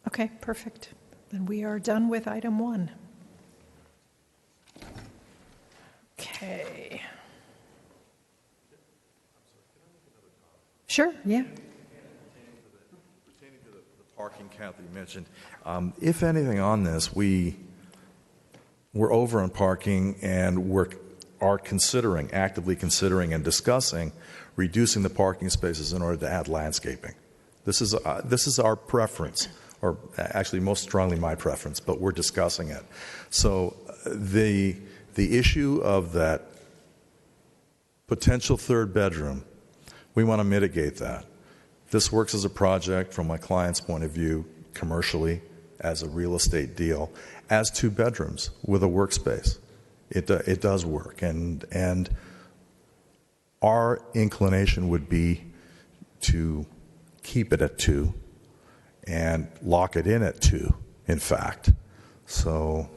Okay, perfect. Then we are done with item 1. Okay. Sure, yeah. Pertaining to the parking count that you mentioned, if anything on this, we're over on parking, and we're actively considering and discussing reducing the parking spaces in order to add landscaping. This is our preference, or actually most strongly my preference, but we're discussing it. So the issue of that potential third bedroom, we want to mitigate that. This works as a project from my client's point of view, commercially, as a real estate deal, as 2 bedrooms with a workspace. It does work, and our inclination would be to keep it at 2 and lock it in at 2, in fact. So,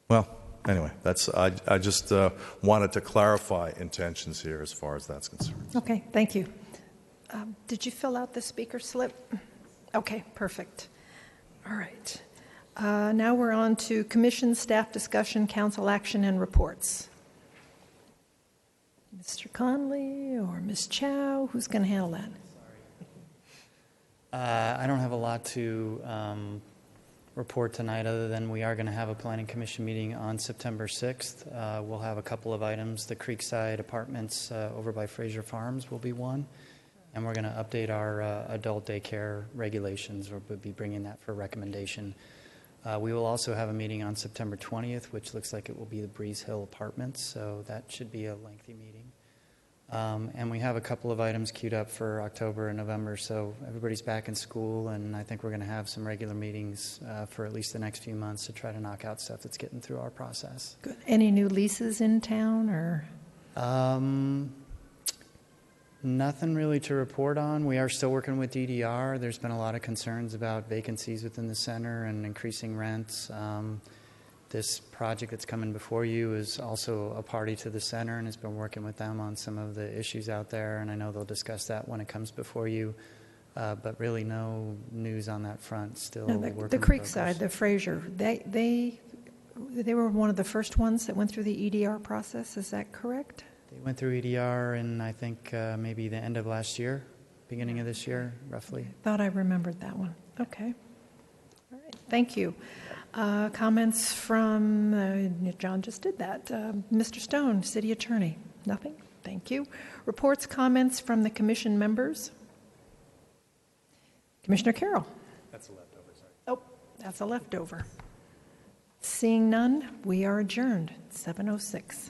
well, anyway, I just wanted to clarify intentions here as far as that's concerned. Okay, thank you. Did you fill out the speaker slip? Okay, perfect. All right. Now we're on to commission, staff discussion, council action, and reports. Mr. Conley or Ms. Chow, who's going to handle that? I don't have a lot to report tonight, other than we are going to have a planning commission meeting on September 6th. We'll have a couple of items. The Creekside Apartments over by Fraser Farms will be one, and we're going to update our adult daycare regulations. We'll be bringing that for recommendation. We will also have a meeting on September 20th, which looks like it will be the Breeze Hill Apartments, so that should be a lengthy meeting. And we have a couple of items queued up for October and November, so everybody's back in school, and I think we're going to have some regular meetings for at least the next few months to try to knock out stuff that's getting through our process. Good. Any new leases in town, or? Nothing really to report on. We are still working with DDR. There's been a lot of concerns about vacancies within the center and increasing rents. This project that's coming before you is also a party to the center and has been working with them on some of the issues out there, and I know they'll discuss that when it comes before you. But really no news on that front. Still No, working the in Creekside, progress. the Fraser, they were one of the first ones that went through the EDR process, is that correct? They went through EDR in, I think, maybe the end of last year, beginning of this year, roughly. Thought I remembered that one. Okay. All right, thank you. Comments from, John just did that. Mr. Stone, City Attorney. Nothing? Thank you. Reports, comments from the commission members? Commissioner Carroll. That's a leftover, sorry. Oh, that's a leftover. Seeing none, we are adjourned, 7:06.